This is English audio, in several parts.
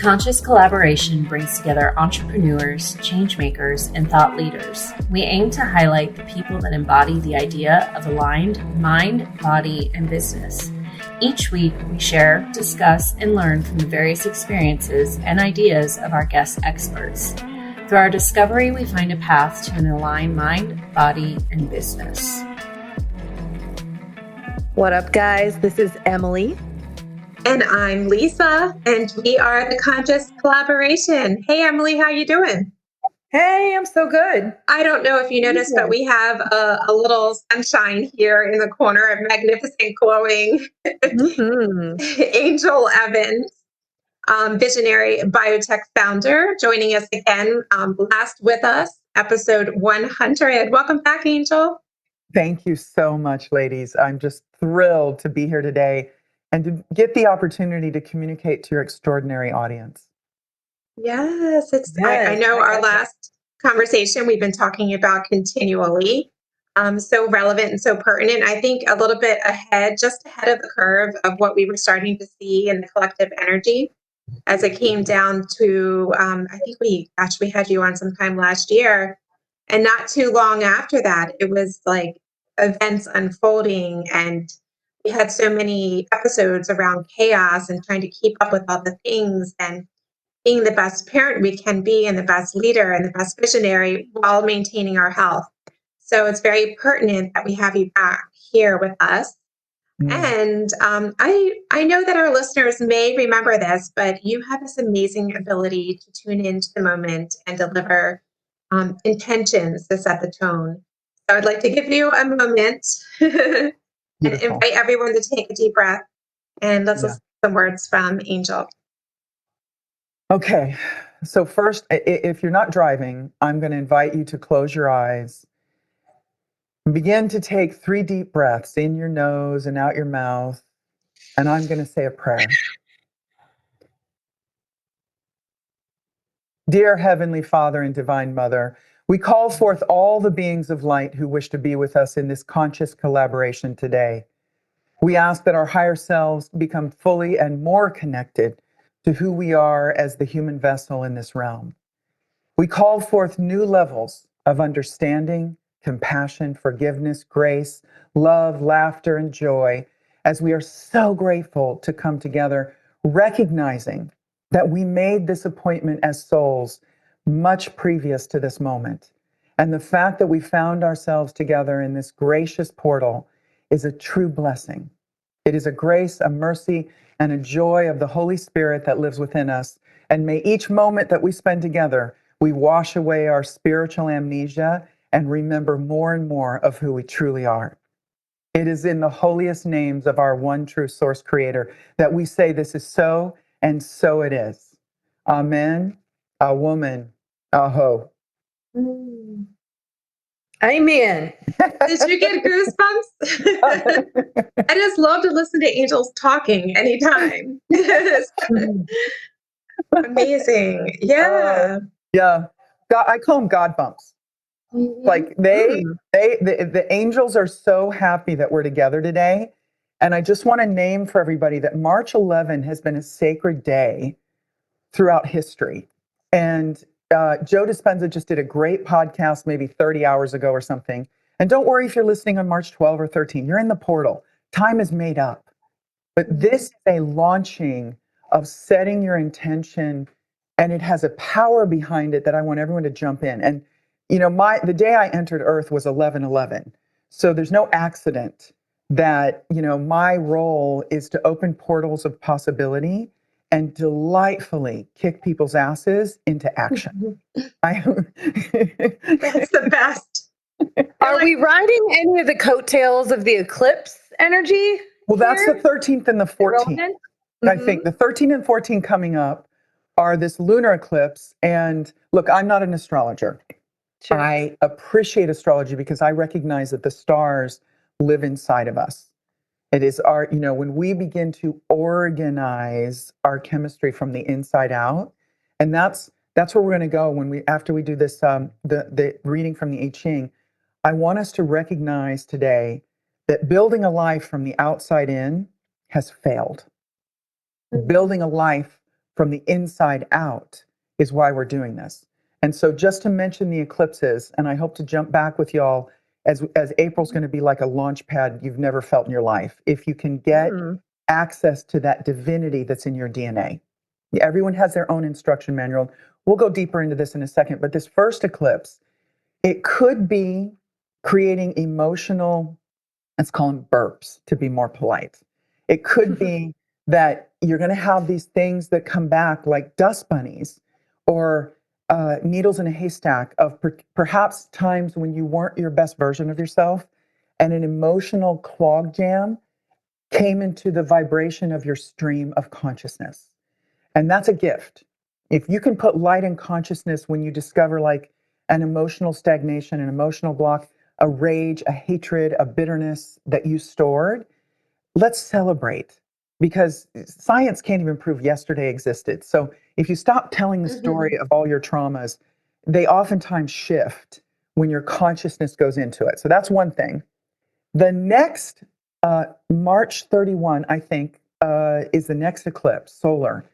Conscious collaboration brings together entrepreneurs, changemakers, and thought leaders. We aim to highlight the people that embody the idea of aligned mind, body, and business. Each week, we share, discuss, and learn from the various experiences and ideas of our guest experts. Through our discovery, we find a path to an aligned mind, body, and business. What up, guys? This is Emily. And I'm Lisa, and we are the Conscious Collaboration. Hey, Emily, how you doing? Hey, I'm so good. I don't know if you noticed, but we have a little sunshine here in the corner, a magnificent, glowing Angel Evans, visionary biotech founder, joining us again, last with us, episode 100. Welcome back, Angel. Thank you so much, ladies. I'm just thrilled to be here today and to get the opportunity to communicate to your extraordinary audience. Yes, I know our last conversation we've been talking about continually, so relevant and so pertinent. I think a little bit ahead, just ahead of the curve of what we were starting to see in the collective energy as it came down to, I think we had you on sometime last year, and not too long after that, it was like events unfolding, and we had so many episodes around chaos and trying to keep up with all the things and being the best parent we can be and the best leader and the best visionary while maintaining our health. So it's very pertinent that we have you back here with us. And I know that our listeners may remember this, but you have this amazing ability to tune into the moment and deliver intentions to set the tone. So I'd like to give you a moment and invite everyone to take a deep breath, and let's listen to some words from Angel. Okay, so first, if you're not driving, I'm going to invite you to close your eyes. Begin to take 3 deep breaths in your nose and out your mouth, and I'm going to say a prayer. Dear Heavenly Father and Divine Mother, we call forth all the beings of light who wish to be with us in this conscious collaboration today. We ask that our higher selves become fully and more connected to who we are as the human vessel in this realm. We call forth new levels of understanding, compassion, forgiveness, grace, love, laughter, and joy, as we are so grateful to come together, recognizing that we made this appointment as souls much previous to this moment. And the fact that we found ourselves together in this gracious portal is a true blessing. It is a grace, a mercy, and a joy of the Holy Spirit that lives within us. And may each moment that we spend together, we wash away our spiritual amnesia and remember more and more of who we truly are. It is in the holiest names of our one true source creator that we say this is so, and so it is. Amen. A woman. Aho. Amen. Did you get goosebumps? I just love to listen to angels talking anytime. Amazing. Yeah. Yeah. God, I call them God bumps. Like the angels are so happy that we're together today. And I just want to name for everybody that March 11 has been a sacred day throughout history. And Joe Dispenza just did a great podcast maybe 30 hours ago or something. And don't worry if you're listening on March 12 or 13. You're in the portal. Time is made up. But this is a launching of setting your intention, and it has a power behind it that I want everyone to jump in. And you know, the day I entered Earth was 11/11. So there's no accident that, you know, my role is to open portals of possibility and delightfully kick people's asses into action. That's the best. Are we riding any of the coattails of the eclipse energy? Well, that's the 13th and the 14th. I think the 13th and 14th coming up are this lunar eclipse. And look, I'm not an astrologer. Sure. I appreciate astrology because I recognize that the stars live inside of us. It is our, you know, when we begin to organize our chemistry from the inside out, and that's where we're going to go after we do this, the reading from the I Ching. I want us to recognize today that building a life from the outside in has failed. Building a life from the inside out is why we're doing this. And so just to mention the eclipses, and I hope to jump back with y'all as April's going to be like a launch pad you've never felt in your life. If you can get access to that divinity that's in your DNA. Everyone has their own instruction manual. We'll go deeper into this in a second, but this first eclipse, it could be creating emotional, let's call them burps to be more polite. It could be that you're going to have these things that come back like dust bunnies or needles in a haystack of perhaps times when you weren't your best version of yourself and an emotional clog jam came into the vibration of your stream of consciousness. And that's a gift. If you can put light in consciousness when you discover like an emotional stagnation, an emotional block, a rage, a hatred, a bitterness that you stored, let's celebrate, because science can't even prove yesterday existed. So if you stop telling the story of all your traumas, they oftentimes shift when your consciousness goes into it. So that's one thing. The next March 31, I think, is the next eclipse, solar.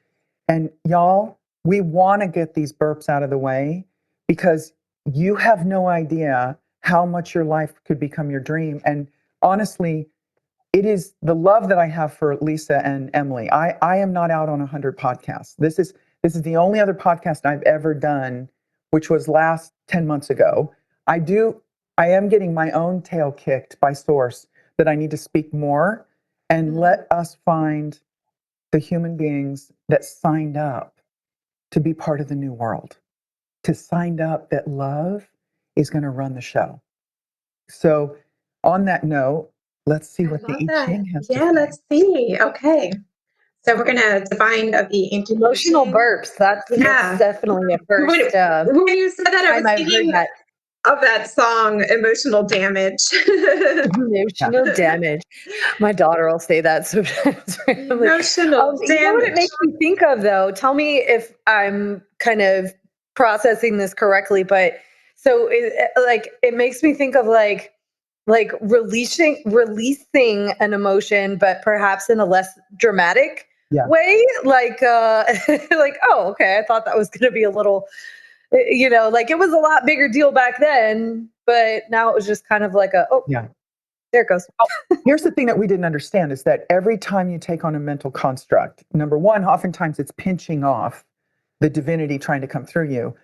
And y'all, we want to get these burps out of the way because you have no idea how much your life could become your dream. And honestly, it is the love that I have for Lisa and Emily. I am not out on 100 podcasts. This is the only other podcast I've ever done, which was last 10 months ago. I am getting my own tail kicked by Source that I need to speak more and let us find the human beings that signed up to be part of the new world, to sign up that love is going to run the show. So on that note, let's see what the I Ching has to say. Yeah, let's see. Okay. So we're going to divine of the ancient emotional burps. That's definitely a first. When you said that, I was thinking of that song, Emotional Damage. Emotional damage. My daughter will say that sometimes. Emotional damage. You know what it makes me think of, though? Tell me if I'm kind of processing this correctly, but so it makes me think of like releasing an emotion, but perhaps in a less dramatic way. Like, oh, okay, I thought that was going to be a little, like it was a lot bigger deal back then, but now it was just kind of like there it goes. Here's the thing that we didn't understand is that every time you take on a mental construct, number one, oftentimes it's pinching off the divinity trying to come through you,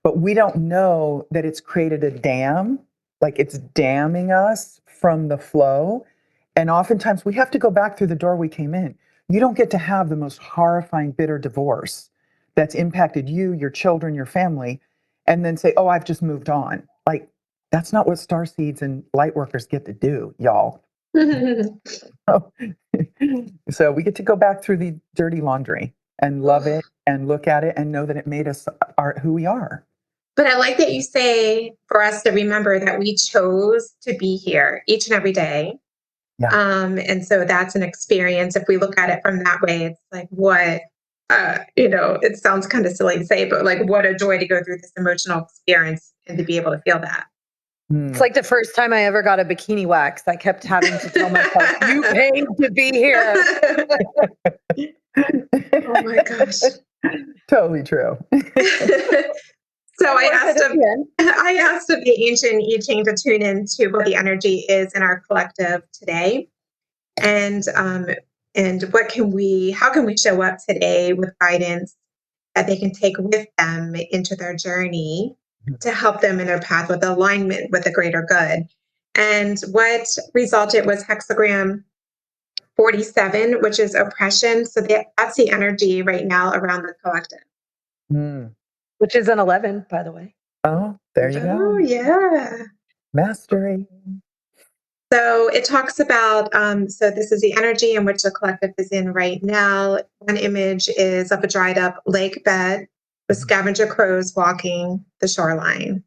but we don't know that it's created a dam, like it's damming us from the flow. And oftentimes we have to go back through the door we came in. You don't get to have the most horrifying, bitter divorce that's impacted you, your children, your family, and then say, oh, I've just moved on. Like, that's not what starseeds and light workers get to do, y'all. So we get to go back through the dirty laundry and love it and look at it and know that it made us who we are. But I like that you say for us to remember that we chose to be here each and every day. Yeah. And so that's an experience. If we look at it from that way, it's like, what, it sounds kind of silly to say, but like, what a joy to go through this emotional experience and to be able to feel that. It's like the first time I ever got a bikini wax. I kept having to tell myself, you paid to be here. Oh my gosh. Totally true. So I asked of the ancient I Ching to tune into what the energy is in our collective today, and how can we show up today with guidance that they can take with them into their journey to help them in their path with alignment with the greater good. And what resulted was hexagram 47, which is oppression. So that's the energy right now around the collective. Which is an 11, by the way. Oh, there you go. Oh, yeah. Mastery. So it talks about, so this is the energy in which the collective is in right now. One image is of a dried up lake bed with scavenger crows walking the shoreline.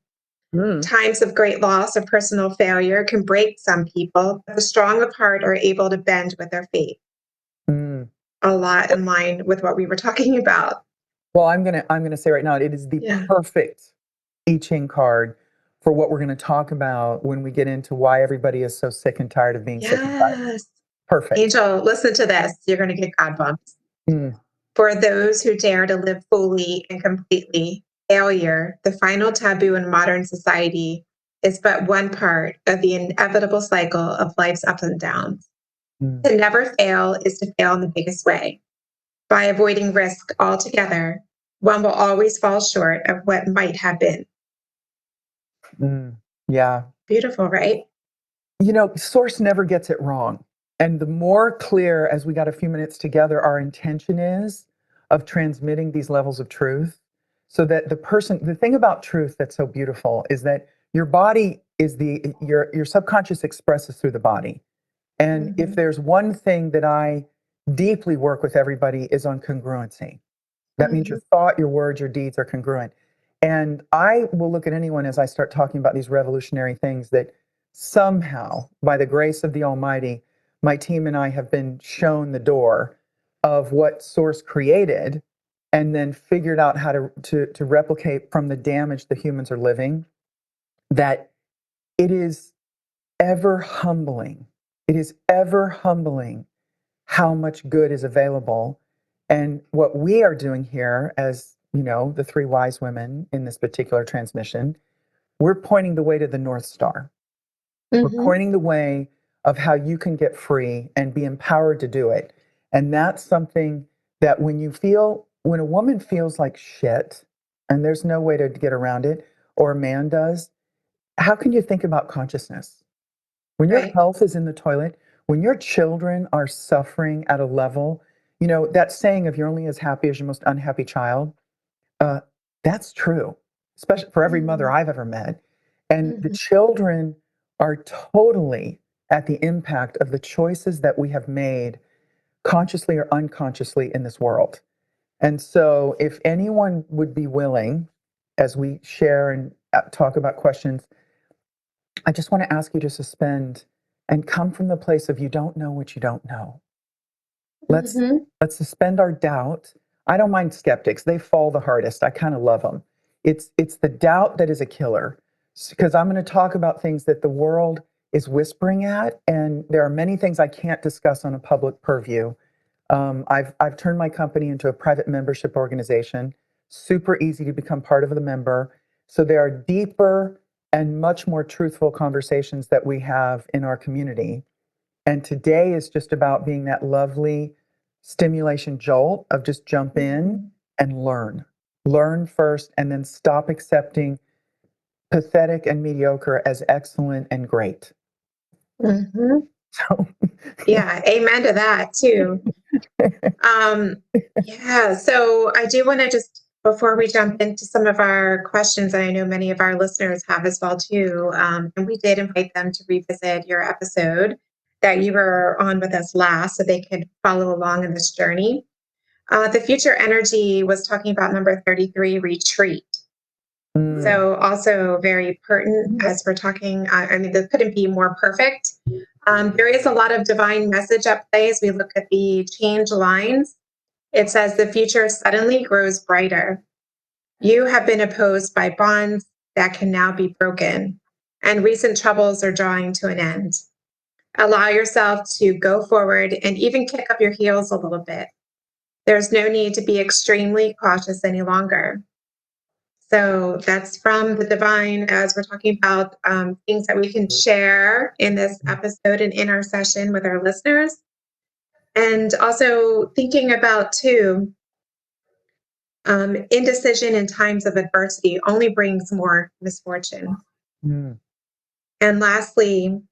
Times of great loss or personal failure can break some people, but the strong of heart are able to bend with their faith. A lot in line with what we were talking about. Well, I'm gonna say right now, it is the perfect I Ching card for what we're going to talk about when we get into why everybody is so sick and tired of being sick and tired. Perfect. Angel, listen to this. You're going to get God bumps. For those who dare to live fully and completely, failure, the final taboo in modern society, is but one part of the inevitable cycle of life's ups and downs. To never fail is to fail in the biggest way. By avoiding risk altogether, one will always fall short of what might have been. Yeah. Beautiful, right? Source never gets it wrong. And the more clear, as we got a few minutes together, our intention is of transmitting these levels of truth, so that the thing about truth that's so beautiful is that your body is your subconscious expresses through the body. And if there's one thing that I deeply work with everybody is on congruency. That means your thought, your words, your deeds are congruent. And I will look at anyone as I start talking about these revolutionary things that somehow, by the grace of the Almighty, my team and I have been shown the door of what Source created and then figured out how to replicate from the damage the humans are living, that it is ever humbling. It is ever humbling how much good is available. And what we are doing here as, the three wise women in this particular transmission, we're pointing the way to the North Star. We're pointing the way of how you can get free and be empowered to do it. And that's something that when a woman feels like shit, and there's no way to get around it, or a man does, how can you think about consciousness? When your health is in the toilet, when your children are suffering at a level, that saying of you're only as happy as your most unhappy child, that's true, especially for every mother I've ever met. And the children are totally at the impact of the choices that we have made consciously or unconsciously in this world. And so if anyone would be willing, as we share and talk about questions, I just want to ask you to suspend and come from the place of you don't know what you don't know. Let's suspend our doubt. I don't mind skeptics. They fall the hardest. I kind of love them. It's the doubt that is a killer, because I'm going to talk about things that the world is whispering at, and there are many things I can't discuss on a public purview. I've turned my company into a private membership organization. Super easy to become part of the member. So there are deeper and much more truthful conversations that we have in our community. And today is just about being that lovely stimulation jolt of just jump in and learn. Learn first, and then stop accepting pathetic and mediocre as excellent and great. So, yeah, amen to that too. So I do want to just, before we jump into some of our questions, and I know many of our listeners have as well too, and we did invite them to revisit your episode that you were on with us last so they could follow along in this journey. The Future Energy was talking about number 33, retreat. So also very pertinent as we're talking, this couldn't be more perfect. There is a lot of divine message at play as we look at the change lines. It says the future suddenly grows brighter. You have been opposed by bonds that can now be broken, and recent troubles are drawing to an end. Allow yourself to go forward and even kick up your heels a little bit. There's no need to be extremely cautious any longer. So that's from the divine, as we're talking about things that we can share in this episode and in our session with our listeners. And also thinking about, too, indecision in times of adversity only brings more misfortune. And lastly,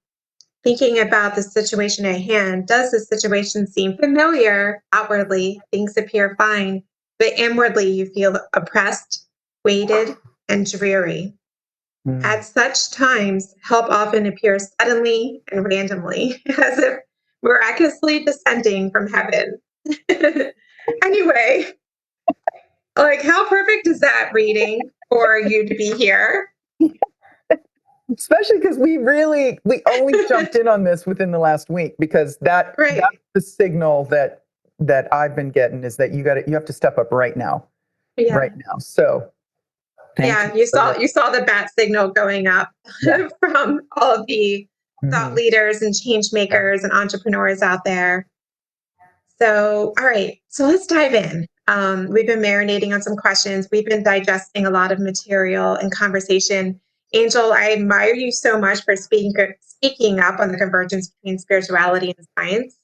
thinking about the situation at hand, does the situation seem familiar? Outwardly, things appear fine, but inwardly you feel oppressed, weighted, and dreary. At such times, help often appears suddenly and randomly, as if miraculously descending from heaven. Anyway, how perfect is that reading for you to be here? Especially because we only jumped in on this within the last week, because that's the signal that I've been getting, is that you have to step up right now. Right now. So you saw the bat signal going up from all of the thought leaders and change makers and entrepreneurs out there. So, all right. So let's dive in. We've been marinating on some questions. We've been digesting a lot of material and conversation. Angel, I admire you so much for speaking up on the convergence between spirituality and science,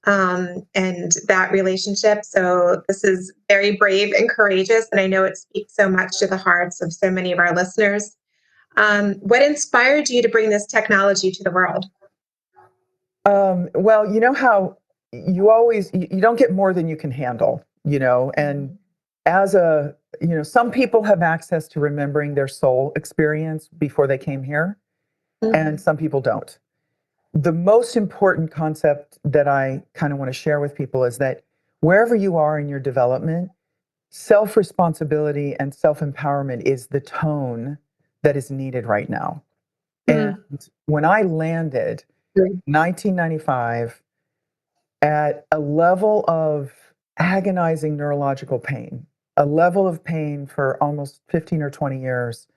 and that relationship. So this is very brave and courageous, and I know it speaks so much to the hearts of so many of our listeners. What inspired you to bring this technology to the world? Well, you know how you don't get more than you can handle, and as some people have access to remembering their soul experience before they came here, and some people don't. The most important concept that I kind of want to share with people is that wherever you are in your development, self-responsibility and self-empowerment is the tone that is needed right now. And when I landed 1995 at a level of agonizing neurological pain, a level of pain for almost 15 or 20 years.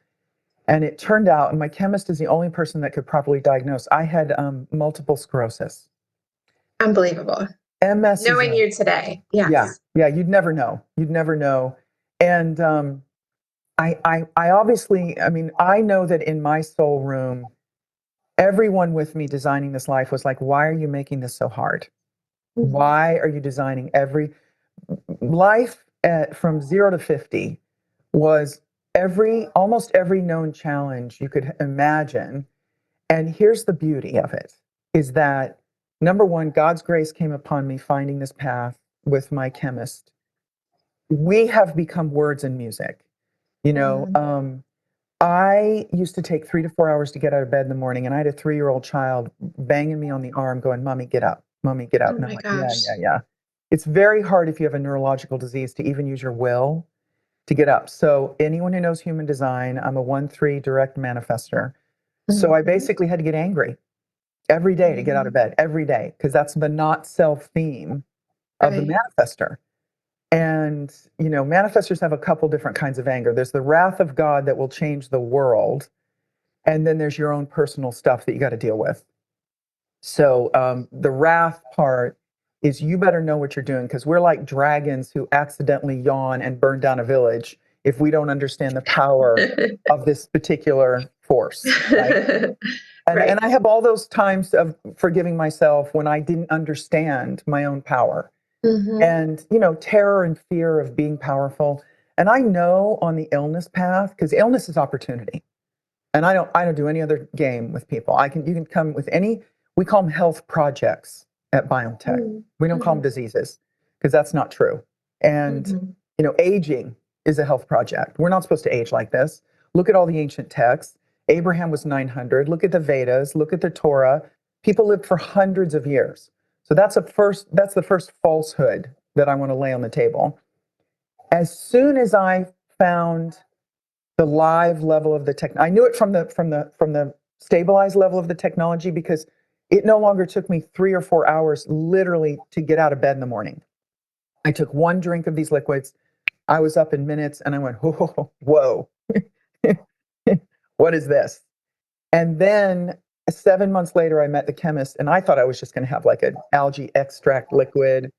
And it turned out, and my chemist is the only person that could properly diagnose, I had multiple sclerosis. Unbelievable. MS. Knowing you today. Yes. Yeah, you'd never know. You'd never know. And I obviously, I know that in my soul room, everyone with me designing this life was like, why are you making this so hard? Why are you designing every life from 0 to 50 was almost every known challenge you could imagine. And here's the beauty of it is that number one, God's grace came upon me finding this path with my chemist. We have become words and music. I used to take 3 to 4 hours to get out of bed in the morning, and I had a 3-year-old child banging me on the arm going, Mommy, get up. Mommy, get up. Oh and I'm my like, gosh. Yeah. It's very hard if you have a neurological disease to even use your will to get up. So anyone who knows human design, I'm a 1-3 direct manifester. So I basically had to get angry every day to get out of bed, every day, because that's the not self theme of the manifester. And, manifestors have a couple different kinds of anger. There's the wrath of God that will change the world. And then there's your own personal stuff that you got to deal with. So the wrath part is you better know what you're doing, because we're like dragons who accidentally yawn and burn down a village if we don't understand the power of this particular force. Right? And I have all those times of forgiving myself when I didn't understand my own power. And, terror and fear of being powerful. And I know on the illness path, because illness is opportunity. And I don't do any other game with people. You can come with we call them health projects at BiomeTech. We don't call them diseases, because that's not true. And, aging is a health project. We're not supposed to age like this. Look at all the ancient texts. Abraham was 900. Look at the Vedas. Look at the Torah. People lived for hundreds of years. So that's the first falsehood that I want to lay on the table. As soon as I found the live level of the tech, I knew it from the stabilized level of the technology, because it no longer took me 3 or 4 hours literally to get out of bed in the morning. I took 1 drink of these liquids. I was up in minutes, and I went, whoa, what is this? And then 7 months later, I met the chemist, and I thought I was just going to have like an algae extract liquid.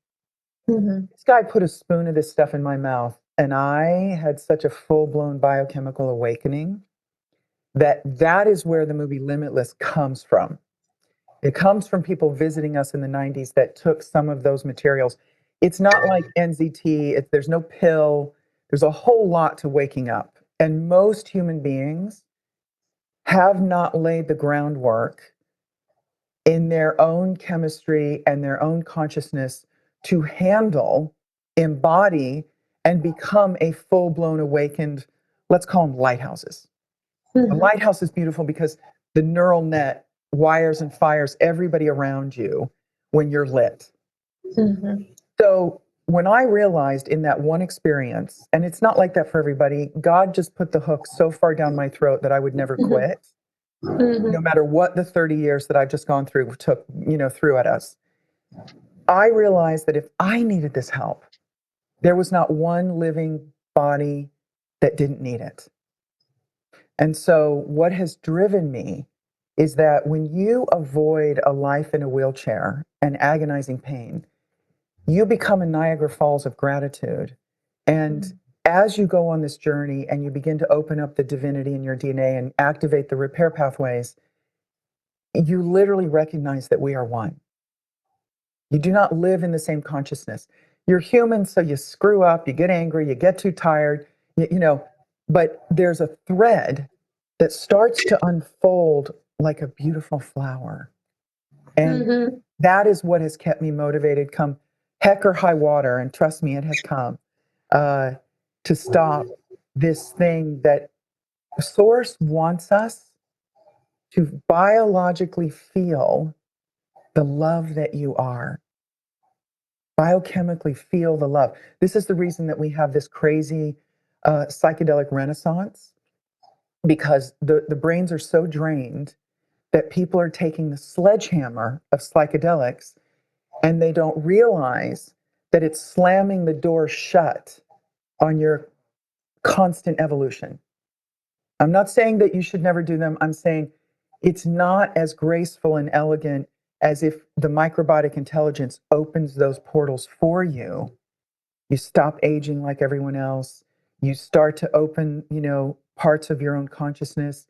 This guy put a spoon of this stuff in my mouth, and I had such a full-blown biochemical awakening that is where the movie Limitless comes from. It comes from people visiting us in the 90s that took some of those materials. It's not like NZT. There's no pill. There's a whole lot to waking up. And most human beings have not laid the groundwork in their own chemistry and their own consciousness to handle, embody, and become a full-blown awakened, let's call them lighthouses. A lighthouse is beautiful because the neural net wires and fires everybody around you when you're lit. So when I realized in that one experience, and it's not like that for everybody, God just put the hook so far down my throat that I would never quit. No matter what the 30 years that I've just gone through threw at us. I realized that if I needed this help, there was not one living body that didn't need it. And so what has driven me is that when you avoid a life in a wheelchair and agonizing pain, you become a Niagara Falls of gratitude. And as you go on this journey and you begin to open up the divinity in your DNA and activate the repair pathways, you literally recognize that we are one. You do not live in the same consciousness. You're human, so you screw up, you get angry, you get too tired, but there's a thread that starts to unfold like a beautiful flower. And that is what has kept me motivated come heck or high water. And trust me, it has come to stop this thing that Source wants us to biologically feel the love that you are. Biochemically feel the love. This is the reason that we have this crazy psychedelic renaissance, because the brains are so drained that people are taking the sledgehammer of psychedelics and they don't realize that it's slamming the door shut on your constant evolution. I'm not saying that you should never do them. I'm saying it's not as graceful and elegant as if the microbiotic intelligence opens those portals for you. You stop aging like everyone else. You start to open, parts of your own consciousness,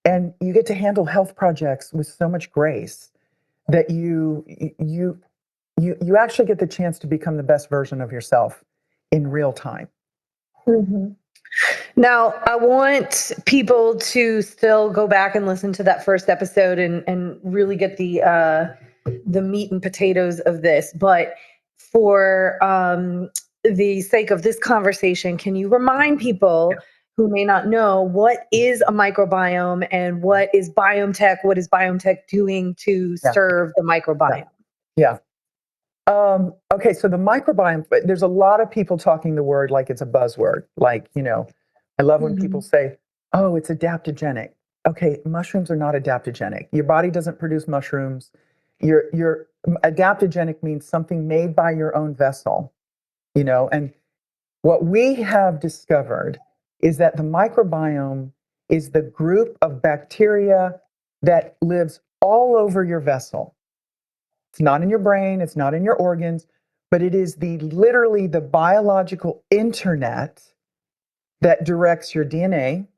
and you get to handle health projects with so much grace that you actually get the chance to become the best version of yourself in real time. Now, I want people to still go back and listen to that first episode and really get the meat and potatoes of this. But for the sake of this conversation, can you remind people who may not know what is a microbiome and what is BiomeTech? What is BiomeTech doing to serve the microbiome? Yeah. Okay, so the microbiome, there's a lot of people talking the word like it's a buzzword. Like, I love when people say, oh, it's adaptogenic. Okay, mushrooms are not adaptogenic. Your body doesn't produce mushrooms. Your adaptogenic means something made by your own vessel, and what we have discovered is that the microbiome is the group of bacteria that lives all over your vessel. It's not in your brain, it's not in your organs, but it is literally the biological internet that directs your DNA.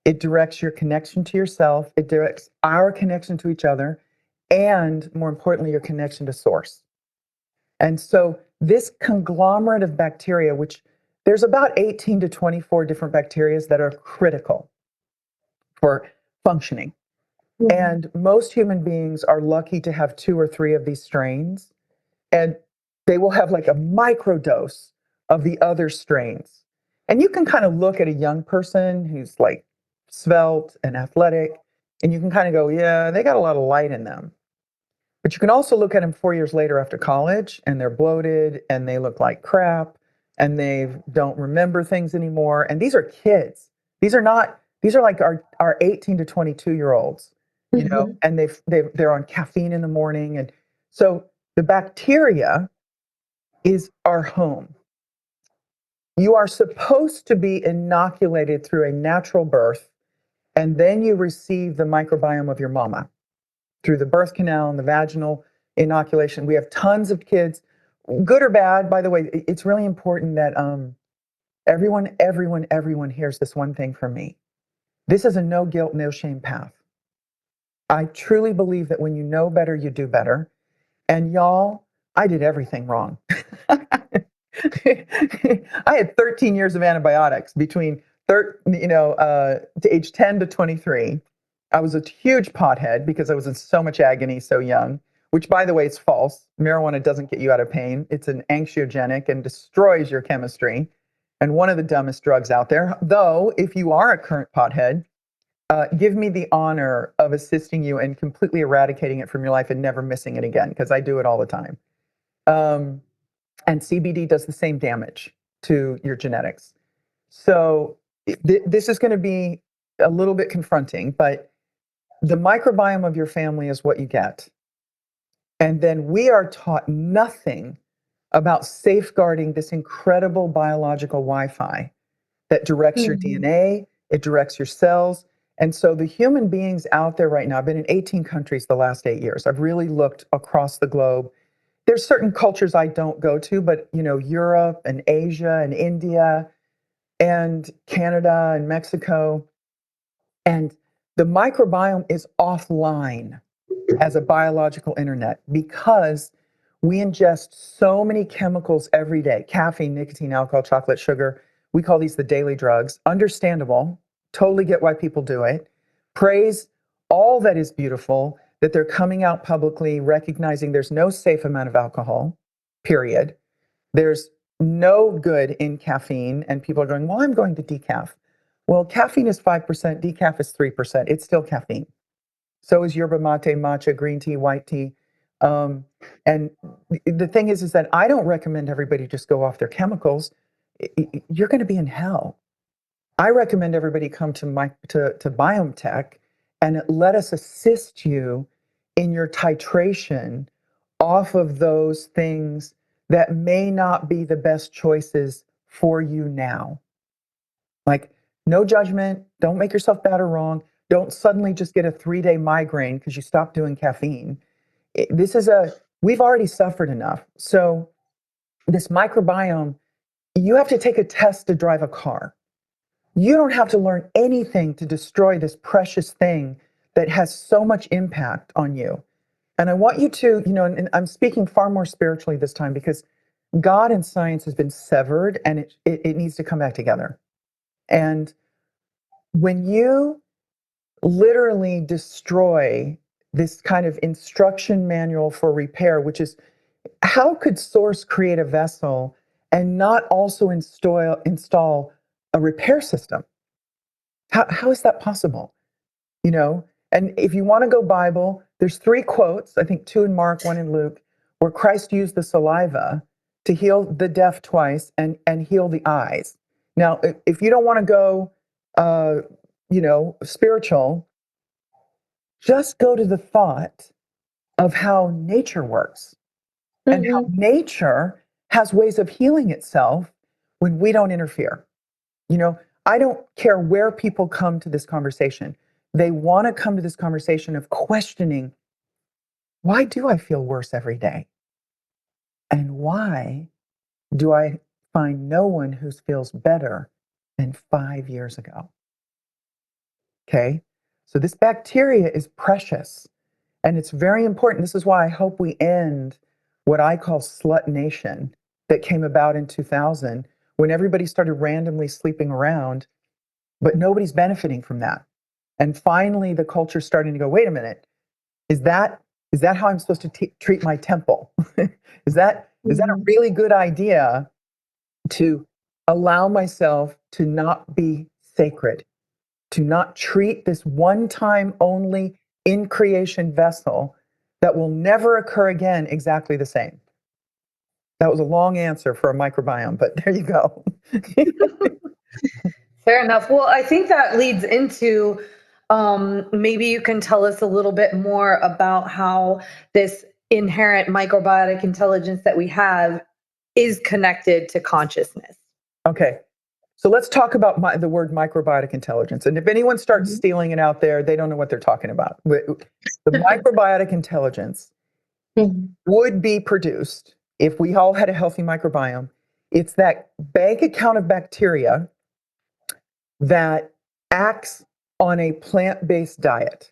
It directs your connection to yourself. It directs our connection to each other, and more importantly, your connection to source. And so this conglomerate of bacteria, which there's about 18 to 24 different bacteria that are critical for functioning. And most human beings are lucky to have 2 or 3 of these strains, and they will have like a microdose of the other strains. And you can kind of look at a young person who's like svelte and athletic, and you can kind of go, yeah, they got a lot of light in them. But you can also look at them 4 years later after college, and they're bloated, and they look like crap, and they don't remember things anymore. And these are kids. These are like our 18 to 22-year-olds. And they're on caffeine in the morning. And so the bacteria is our home. You are supposed to be inoculated through a natural birth, and then you receive the microbiome of your mama through the birth canal and the vaginal inoculation. We have tons of kids, good or bad. By the way, it's really important that everyone hears this one thing from me. This is a no guilt, no shame path. I truly believe that when you know better, you do better. And y'all, I did everything wrong. I had 13 years of antibiotics between age 10 to 23. I was a huge pothead because I was in so much agony so young, which, by the way, is false. Marijuana doesn't get you out of pain. It's an anxiogenic and destroys your chemistry. And one of the dumbest drugs out there. Though, if you are a current pothead, give me the honor of assisting you and completely eradicating it from your life and never missing it again, because I do it all the time. And CBD does the same damage to your genetics. So this is going to be a little bit confronting, but the microbiome of your family is what you get. And then we are taught nothing about safeguarding this incredible biological Wi-Fi that directs your DNA, it directs your cells. And so the human beings out there right now, I've been in 18 countries the last 8 years. I've really looked across the globe. there's certain cultures I don't go to, but Europe and Asia and India and Canada and Mexico, and the microbiome is offline as a biological internet because we ingest so many chemicals every day: caffeine, nicotine, alcohol, chocolate, sugar. We call these the daily drugs. Understandable. Totally get why people do it. Praise all that is beautiful, that they're coming out publicly, recognizing there's no safe amount of alcohol, period. There's no good in caffeine. And people are going, well, I'm going to decaf. Well, caffeine is 5%, decaf is 3%. It's still caffeine. So is yerba mate, matcha, green tea, white tea. And the thing is that I don't recommend everybody just go off their chemicals. You're going to be in hell. I recommend everybody come to BiomeTech and let us assist you in your titration off of those things that may not be the best choices for you now. Like, no judgment. Don't make yourself bad or wrong. Don't suddenly just get a 3-day migraine because you stopped doing caffeine. We've already suffered enough. So this microbiome, you have to take a test to drive a car. You don't have to learn anything to destroy this precious thing that has so much impact on you. And I want you to, and I'm speaking far more spiritually this time because God and science has been severed and it needs to come back together. And when you literally destroy this kind of instruction manual for repair, which is, how could Source create a vessel and not also install a repair system? How is that possible? And if you want to go Bible, there's 3 quotes, I think 2 in Mark, 1 in Luke, where Christ used the saliva to heal the deaf twice and heal the eyes. Now, if you don't want to go, spiritual, just go to the thought of how nature works and how nature has ways of healing itself when we don't interfere. I don't care where people come to this conversation. They want to come to this conversation of questioning, why do I feel worse every day? And why do I find no one who feels better than 5 years ago? Okay, so this bacteria is precious and it's very important. This is why I hope we end what I call slut nation that came about in 2000 when everybody started randomly sleeping around, but nobody's benefiting from that. And finally, the culture's starting to go, wait a minute, is that how I'm supposed to treat my temple? Is that a really good idea to allow myself to not be sacred, to not treat this one-time only in creation vessel that will never occur again exactly the same? That was a long answer for a microbiome, but there you go. Fair enough. Well, I think that leads into maybe you can tell us a little bit more about how this inherent microbiotic intelligence that we have is connected to consciousness. Okay. So let's talk about the word microbiotic intelligence. And if anyone starts stealing it out there, they don't know what they're talking about. The microbiotic intelligence would be produced if we all had a healthy microbiome. It's that bank account of bacteria that acts on a plant-based diet.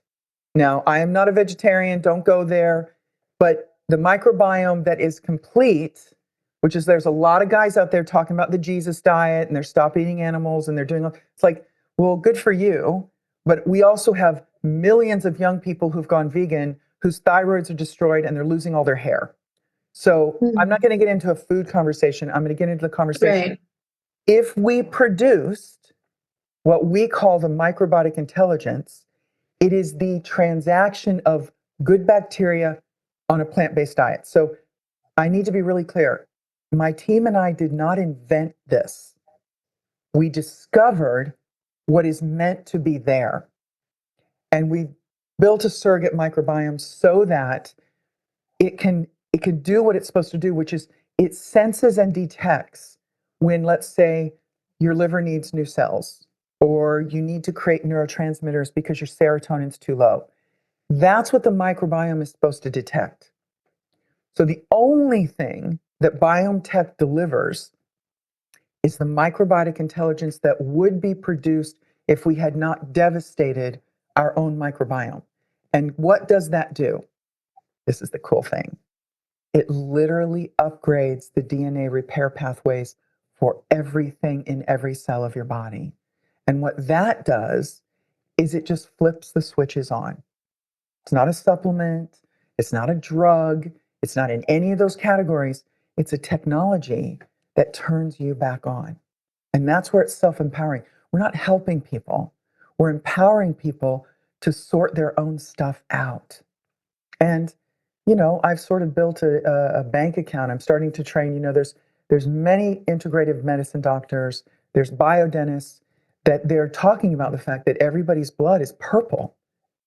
Now, I am not a vegetarian, don't go there, but the microbiome that is complete, which is, there's a lot of guys out there talking about the Jesus diet and they're stop eating animals and they're doing, it's like, well, good for you. But we also have millions of young people who've gone vegan whose thyroids are destroyed and they're losing all their hair. So I'm not going to get into a food conversation. I'm going to get into the conversation. Right. If we produced what we call the microbiotic intelligence, it is the transaction of good bacteria on a plant-based diet. So I need to be really clear. My team and I did not invent this. We discovered what is meant to be there. And we built a surrogate microbiome so that it can do what it's supposed to do, which is it senses and detects when, let's say, your liver needs new cells or you need to create neurotransmitters because your serotonin's too low. That's what the microbiome is supposed to detect. So the only thing that BiomeTech delivers is the microbiotic intelligence that would be produced if we had not devastated our own microbiome. And what does that do? This is the cool thing. It literally upgrades the DNA repair pathways for everything in every cell of your body. And what that does is it just flips the switches on. It's not a supplement, it's not a drug, it's not in any of those categories. It's a technology that turns you back on. And that's where it's self-empowering. We're not helping people. We're empowering people to sort their own stuff out. And, I've sort of built a bank account. I'm starting to train, there's many integrative medicine doctors, there's biodentists that they're talking about the fact that everybody's blood is purple.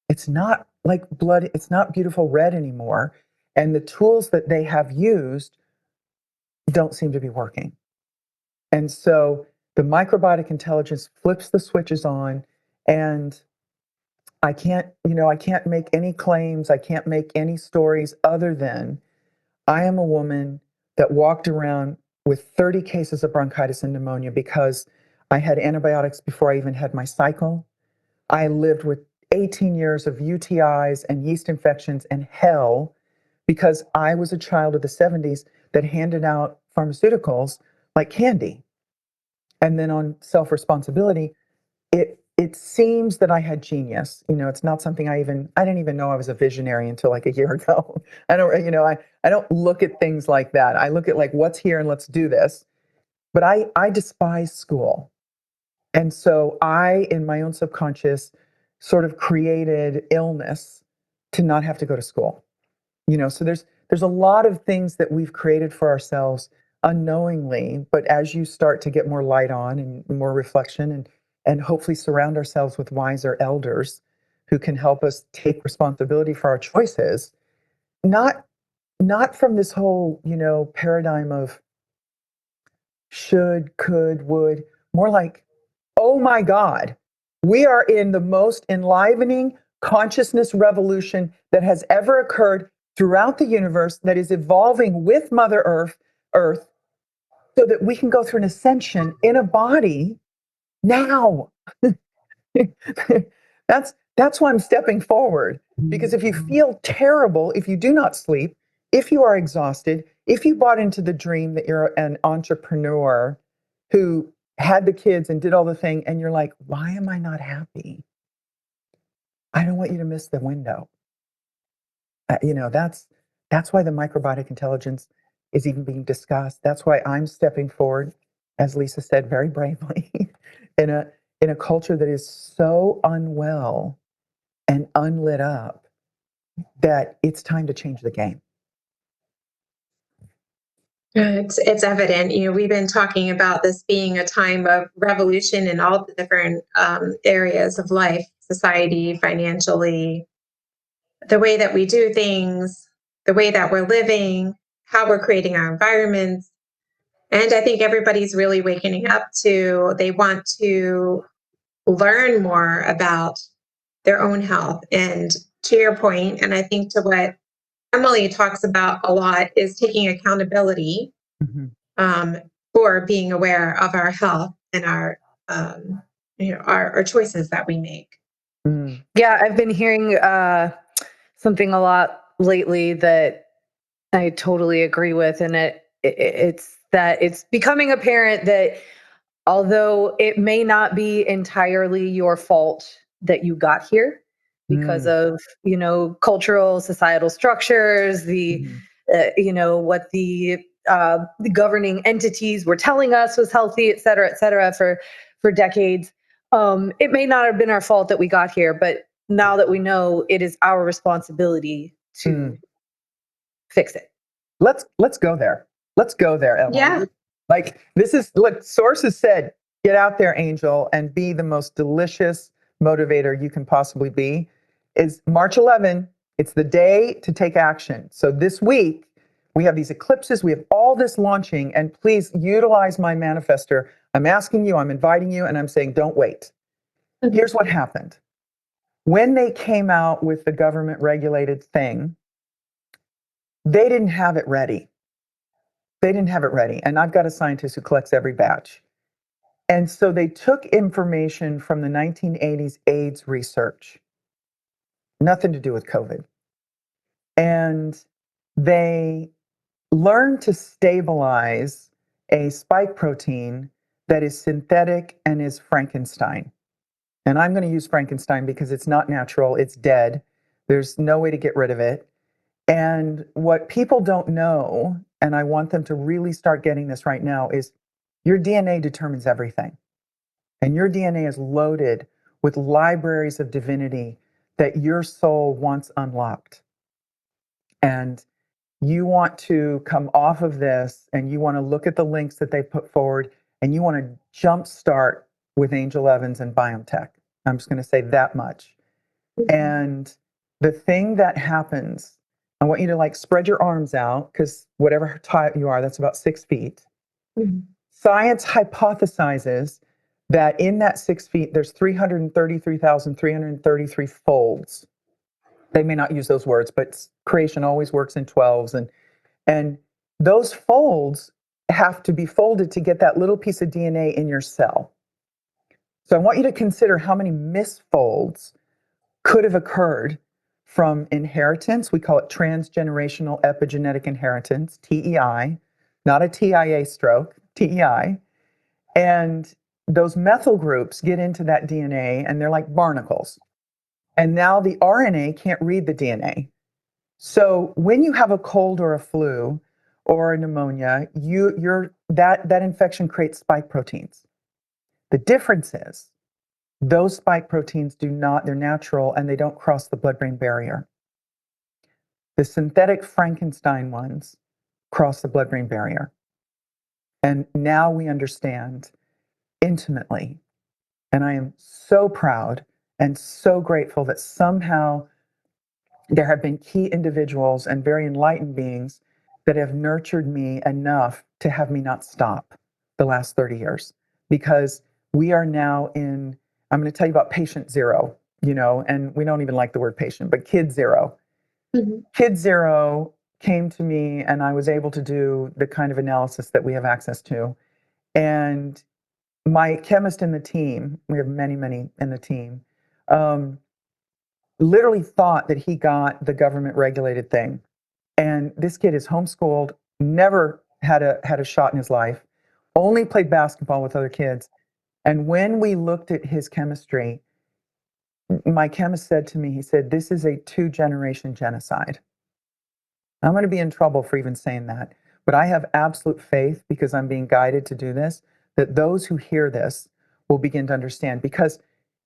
It's not like blood, it's not beautiful red anymore. And the tools that they have used don't seem to be working. And so the microbiotic intelligence flips the switches on, and I can't make any claims. I can't make any stories other than I am a woman that walked around with 30 cases of bronchitis and pneumonia because I had antibiotics before I even had my cycle. I lived with 18 years of UTIs and yeast infections and hell because I was a child of the 70s that handed out pharmaceuticals like candy. And then on self-responsibility, it seems that I had genius. It's not something I didn't even know I was a visionary until like a year ago. I don't look at things like that. I look at like what's here and let's do this. But I despise school. And so I, in my own subconscious, sort of created illness to not have to go to school. So there's a lot of things that we've created for ourselves unknowingly, but as you start to get more light on and more reflection and hopefully surround ourselves with wiser elders who can help us take responsibility for our choices, not from this whole, paradigm of should, could, would, more like, oh my God, we are in the most enlivening consciousness revolution that has ever occurred throughout the universe, that is evolving with Mother Earth, so that we can go through an ascension in a body now. That's why I'm stepping forward. Because if you feel terrible, if you do not sleep, if you are exhausted, if you bought into the dream that you're an entrepreneur who had the kids and did all the thing, and you're like, why am I not happy? I don't want you to miss the window. That's why the microbiotic intelligence is even being discussed. That's why I'm stepping forward, as Lisa said, very bravely, in a culture that is so unwell and unlit up that it's time to change the game. It's evident. We've been talking about this being a time of revolution in all the different areas of life, society, financially, the way that we do things, the way that we're living, how we're creating our environments. And I think everybody's really waking up they want to learn more about their own health. And to your point, and I think to what Emily talks about a lot, is taking accountability for being aware of our health and our choices that we make. Yeah, I've been hearing something a lot lately that I totally agree with, and it's that it's becoming apparent that although it may not be entirely your fault that you got here because of cultural, societal structures, what the governing entities were telling us was healthy, et cetera, for decades. It may not have been our fault that we got here, but now that we know, it is our responsibility to fix it. Let's go there. Let's go there, Emily. Yeah. Like sources said, get out there, Angel, and be the most delicious motivator you can possibly be. Is March 11. It's the day to take action. So this week, we have these eclipses, we have all this launching, and please utilize my manifester. I'm asking you, I'm inviting you, and I'm saying, don't wait. Here's what happened. When they came out with the government regulated thing, they didn't have it ready. They didn't have it ready. And I've got a scientist who collects every batch. And so they took information from the 1980s AIDS research, nothing to do with COVID. And they learned to stabilize a spike protein that is synthetic and is Frankenstein. And I'm going to use Frankenstein because it's not natural, it's dead. There's no way to get rid of it. And what people don't know, and I want them to really start getting this right now, is your DNA determines everything. And your DNA is loaded with libraries of divinity that your soul wants unlocked. And you want to come off of this and you want to look at the links that they put forward and you want to jumpstart with Angel Evans and BiomeTech. I'm just going to say that much. And the thing that happens, I want you to like spread your arms out because whatever height you are, that's about 6 feet. Science hypothesizes that in that 6 feet, there's 333,333 folds. They may not use those words, but creation always works in 12s. And those folds have to be folded to get that little piece of DNA in your cell. So I want you to consider how many misfolds could have occurred from inheritance. We call it transgenerational epigenetic inheritance, TEI, not a TIA stroke, TEI. And those methyl groups get into that DNA and they're like barnacles. And now the RNA can't read the DNA. So when you have a cold or a flu or a pneumonia, that infection creates spike proteins. The difference is those spike proteins they're natural and they don't cross the blood-brain barrier. The synthetic Frankenstein ones cross the blood-brain barrier. And now we understand intimately. And I am so proud and so grateful that somehow there have been key individuals and very enlightened beings that have nurtured me enough to have me not stop the last 30 years. Because we are now I'm going to tell you about patient zero, and we don't even like the word patient, but kid zero. Kid zero came to me and I was able to do the kind of analysis that we have access to. And my chemist in the team, we have many, many in the team, literally thought that he got the government regulated thing. And this kid is homeschooled, never had a shot in his life, only played basketball with other kids. And when we looked at his chemistry, my chemist said to me, he said, "This is a 2-generation genocide." I'm going to be in trouble for even saying that. But I have absolute faith, because I'm being guided to do this, that those who hear this will begin to understand. Because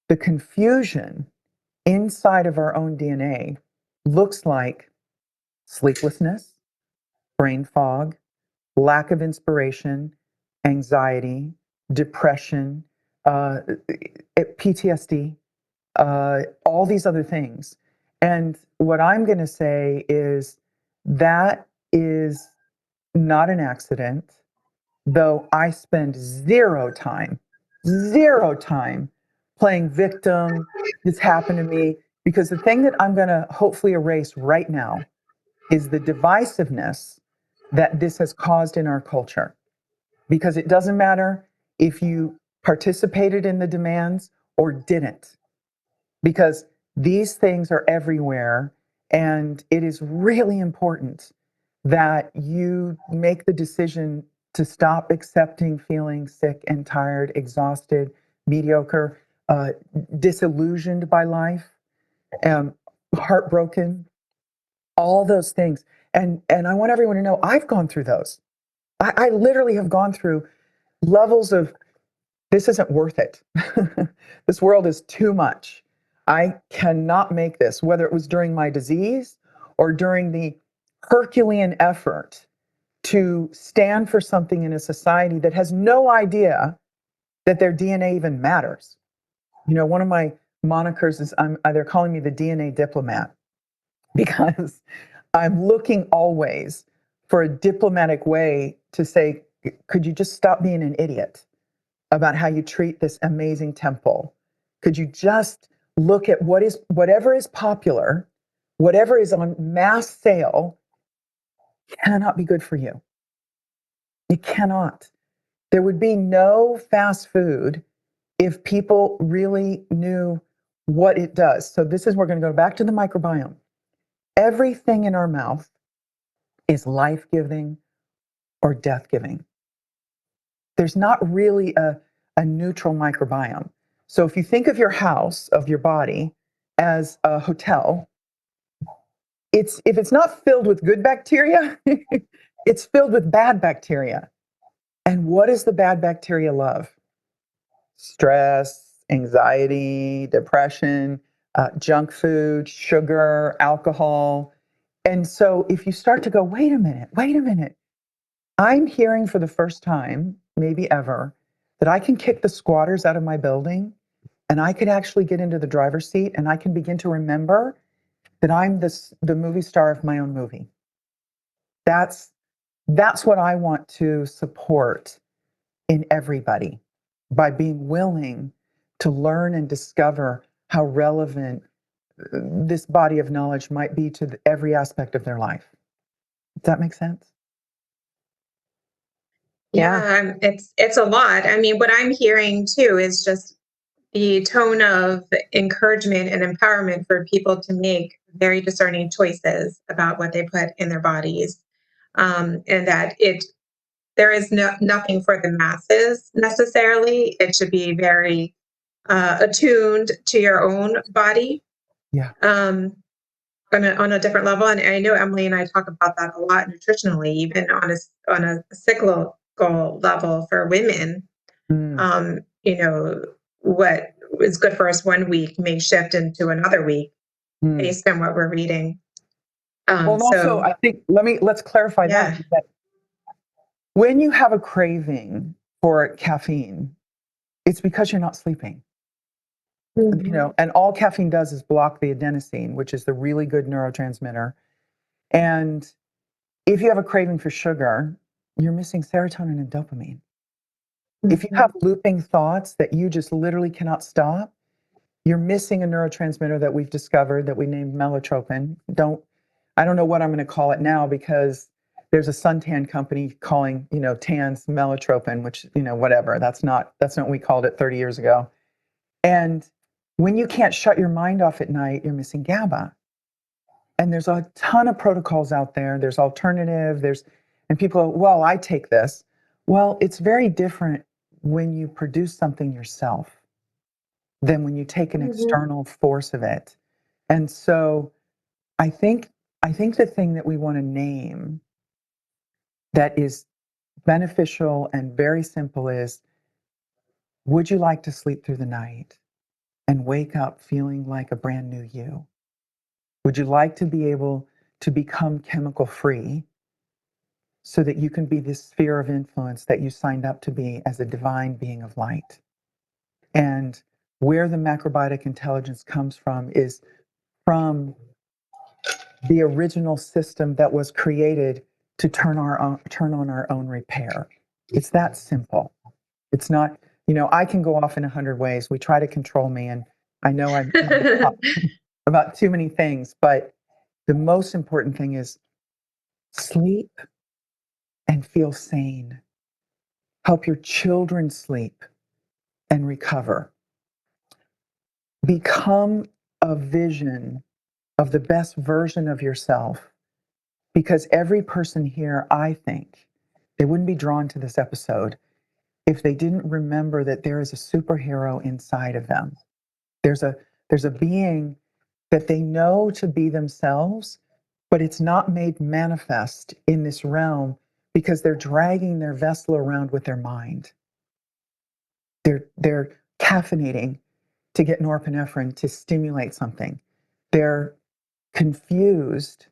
the confusion inside of our own DNA looks like sleeplessness, brain fog, lack of inspiration, anxiety, depression, PTSD, all these other things. And what I'm going to say is that is not an accident, though I spend zero time playing victim. This happened to me. Because the thing that I'm going to hopefully erase right now is the divisiveness that this has caused in our culture. Because it doesn't matter if you participated in the demands or didn't, because these things are everywhere. And it is really important that you make the decision to stop accepting feeling sick and tired, exhausted, mediocre, disillusioned by life, heartbroken, all those things. And I want everyone to know I've gone through those. I literally have gone through levels of, this isn't worth it. This world is too much. I cannot make this, whether it was during my disease or during the Herculean effort to stand for something in a society that has no idea that their DNA even matters. One of my monikers is they're calling me the DNA diplomat, because I'm looking always for a diplomatic way to say, could you just stop being an idiot about how you treat this amazing temple? Could you just look at whatever is popular, whatever is on mass sale, cannot be good for you. It cannot. There would be no fast food if people really knew what it does. So this is, we're going to go back to the microbiome. Everything in our mouth is life-giving or death-giving. There's not really a neutral microbiome. So if you think of your house, of your body, as a hotel, if it's not filled with good bacteria, it's filled with bad bacteria. And what does the bad bacteria love? Stress, anxiety, depression, junk food, sugar, alcohol. And so if you start to go, wait a minute, I'm hearing for the first time, maybe ever, that I can kick the squatters out of my building and I could actually get into the driver's seat and I can begin to remember that I'm the movie star of my own movie. That's what I want to support in everybody, by being willing to learn and discover how relevant this body of knowledge might be to every aspect of their life. Does that make sense? Yeah, it's a lot. I mean, what I'm hearing too is just the tone of encouragement and empowerment for people to make very discerning choices about what they put in their bodies, and that there is nothing for the masses necessarily. It should be very attuned to your own body. Yeah. On a different level, and I know Emily and I talk about that a lot nutritionally, even on a cyclical level for women. You know, what is good for us one week may shift into another week based on what we're reading. Well, and also, I think let's clarify that when you have a craving for caffeine, it's because you're not sleeping. You know, and all caffeine does is block the adenosine, which is the really good neurotransmitter. And if you have a craving for sugar, you're missing serotonin and dopamine. If you have looping thoughts that you just literally cannot stop, you're missing a neurotransmitter that we've discovered that we named melatonin. I don't know what I'm going to call it now, because there's a suntan company calling, tans melatonin, which, whatever. That's not what we called it 30 years ago. And when you can't shut your mind off at night, you're missing GABA. And there's a ton of protocols out there. There's alternative. And people go, well, I take this. Well, it's very different when you produce something yourself than when you take an external force of it. And so I think the thing that we want to name that is beneficial and very simple is, would you like to sleep through the night and wake up feeling like a brand new you? Would you like to be able to become chemical free so that you can be this sphere of influence that you signed up to be as a divine being of light? And where the macrobiotic intelligence comes from is from the original system that was created to turn on our own repair. It's that simple. It's not, I can go off in 100 ways. We try to control me, and I know I'm about too many things, but the most important thing is sleep and feel sane. Help your children sleep and recover. Become a vision of the best version of yourself, because every person here, I think, they wouldn't be drawn to this episode if they didn't remember that there is a superhero inside of them. There's a being that they know to be themselves, but it's not made manifest in this realm because they're dragging their vessel around with their mind. They're caffeinating to get norepinephrine to stimulate something. They're confused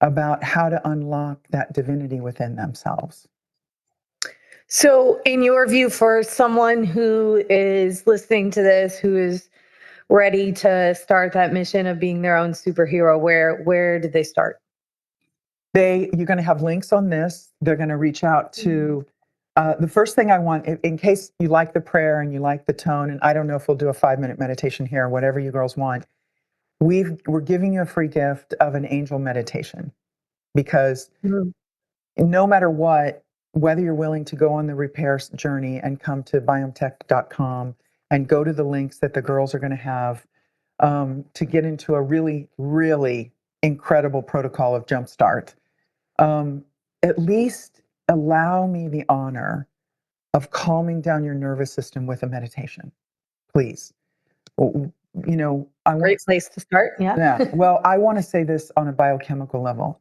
about how to unlock that divinity within themselves. So, in your view, for someone who is listening to this, who is ready to start that mission of being their own superhero, where did they start? You're going to have links on this. They're going to reach out to the first thing I want, in case you like the prayer and you like the tone, and I don't know if we'll do a 5-minute meditation here, or whatever you girls want. We're giving you a free gift of an angel meditation, because no matter what, whether you're willing to go on the repair journey and come to biometech.com and go to the links that the girls are going to have to get into a really, really incredible protocol of Jumpstart, at least allow me the honor of calming down your nervous system with a meditation, please. You know, Great place to start. Yeah. Well, I want to say this on a biochemical level.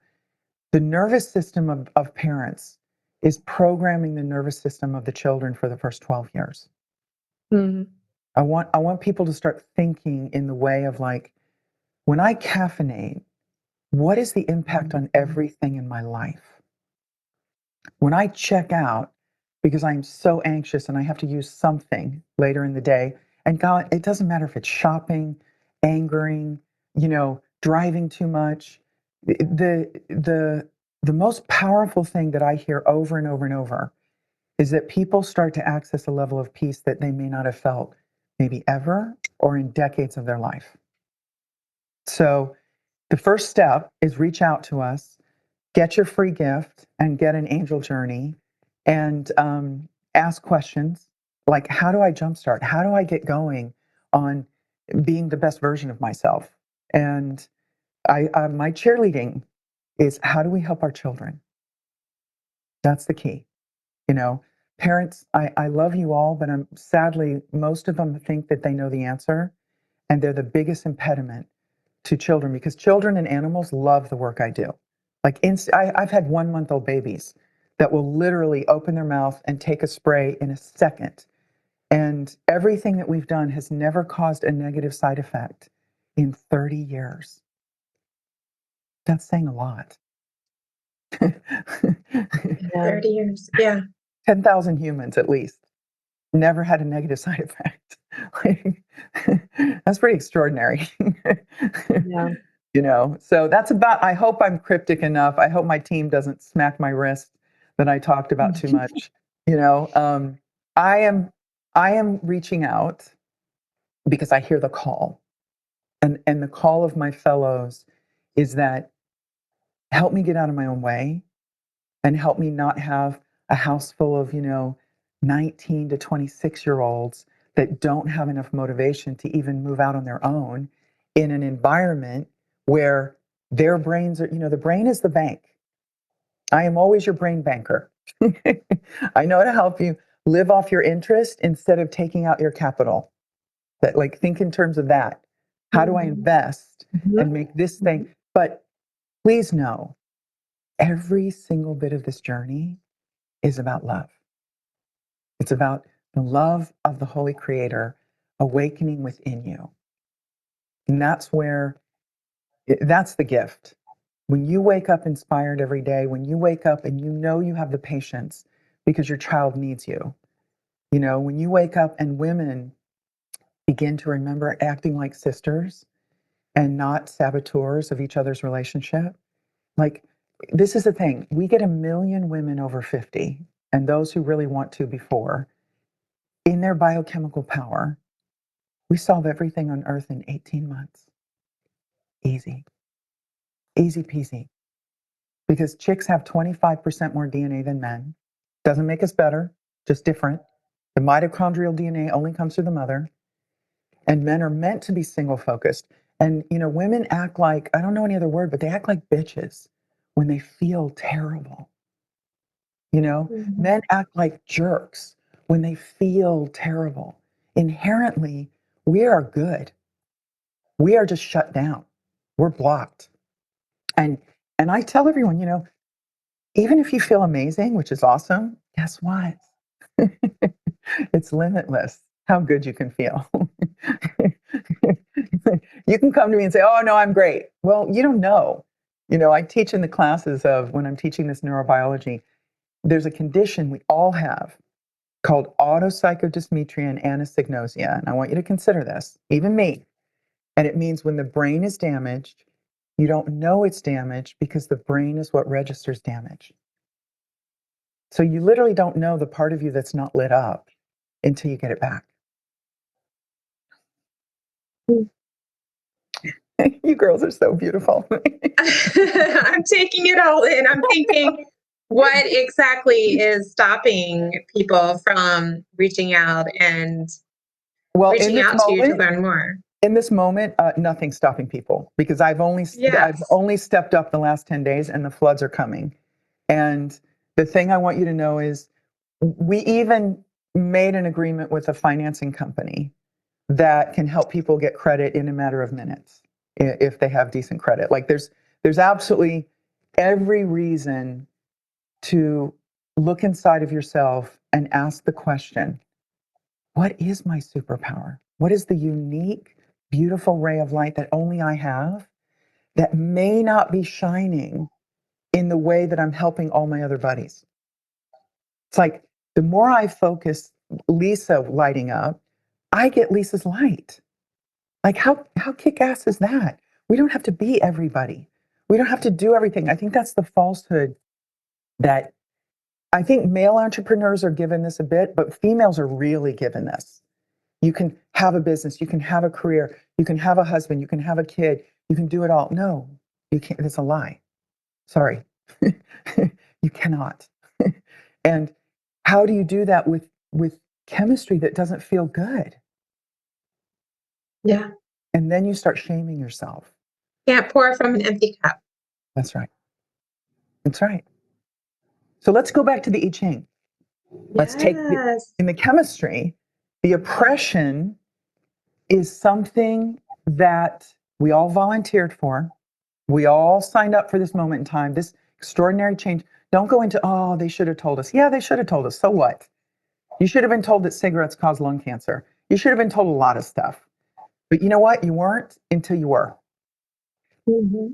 The nervous system of parents is programming the nervous system of the children for the first 12 years. Mm-hmm. I want people to start thinking in the way of like, when I caffeinate, what is the impact on everything in my life? When I check out, because I'm so anxious and I have to use something later in the day, and God, it doesn't matter if it's shopping, angering, you know, driving too much. The most powerful thing that I hear over and over and over is that people start to access a level of peace that they may not have felt maybe ever or in decades of their life. So the first step is reach out to us, get your free gift, and get an angel journey, and ask questions like, how do I jumpstart? How do I get going on being the best version of myself? And my cheerleading is, how do we help our children? That's the key. You know, parents, I love you all, but sadly, most of them think that they know the answer, and they're the biggest impediment to children, because children and animals love the work I do. Like I've had 1-month-old babies that will literally open their mouth and take a spray in a second. And everything that we've done has never caused a negative side effect in 30 years. That's saying a lot. 30 years. Yeah. 10,000 humans at least never had a negative side effect. Like, that's pretty extraordinary. Yeah. You know, so that's about, I hope I'm cryptic enough. I hope my team doesn't smack my wrist that I talked about too much. You know, I am reaching out because I hear the call. And the call of my fellows is that help me get out of my own way and help me not have a house full of, you know, 19 to 26-year-olds that don't have enough motivation to even move out on their own in an environment where their brains are, you know, the brain is the bank. I am always your brain banker. I know how to help you live off your interest instead of taking out your capital. That, like, think in terms of that. How do I invest and make this thing? But please know, every single bit of this journey is about love. It's about the love of the Holy Creator awakening within you. And that's the gift. When you wake up inspired every day, when you wake up and you know you have the patience because your child needs you, you know, when you wake up and women begin to remember acting like sisters and not saboteurs of each other's relationship, like, this is the thing. We get 1 million women over 50, and those who really want to before, in their biochemical power. We solve everything on earth in 18 months. Easy. Easy peasy. Because chicks have 25% more DNA than men. Doesn't make us better, just different. The mitochondrial DNA only comes through the mother. And men are meant to be single focused. And, you know, women act like, I don't know any other word, but they act like bitches when they feel terrible. You know, men act like jerks when they feel terrible. Inherently, we are good. We are just shut down. We're blocked. And I tell everyone, you know, even if you feel amazing, which is awesome, guess what? It's limitless how good you can feel. You can come to me and say, oh, no, I'm great. Well, you don't know. You know, I teach in the classes of when I'm teaching this neurobiology, there's a condition we all have called autopsychodysmetria and anosognosia. And I want you to consider this, even me. And it means when the brain is damaged, you don't know it's damaged because the brain is what registers damage. So you literally don't know the part of you that's not lit up until you get it back. You girls are so beautiful. I'm taking it all in. I'm thinking, What exactly is stopping people from reaching out and Well, reaching out to you to learn more? in this moment, nothing's stopping people because I've Yes. only stepped up the last 10 days and the floods are coming. And the thing I want you to know is we even made an agreement with a financing company that can help people get credit in a matter of minutes if they have decent credit. Like there's absolutely every reason to look inside of yourself and ask the question, what is my superpower? What is the unique, beautiful ray of light that only I have that may not be shining in the way that I'm helping all my other buddies? It's like the more I focus Lisa lighting up, I get Lisa's light. Like how kick-ass is that? We don't have to be everybody. We don't have to do everything. I think that's the falsehood that I think male entrepreneurs are given this a bit, but females are really given this. You can have a business, you can have a career, you can have a husband, you can have a kid, you can do it all. No, you can't. It's a lie. Sorry. You cannot. And how do you do that with chemistry that doesn't feel good? Yeah. And then you start shaming yourself. Can't pour from an empty cup. That's right. That's right. So let's go back to the I Ching. Let's take in the chemistry, the oppression is something that we all volunteered for. We all signed up for this moment in time, this extraordinary change. Don't go into, oh, they should have told us. Yeah, they should have told us. So what? You should have been told that cigarettes cause lung cancer. You should have been told a lot of stuff. But you know what? You weren't until you were. Mm-hmm.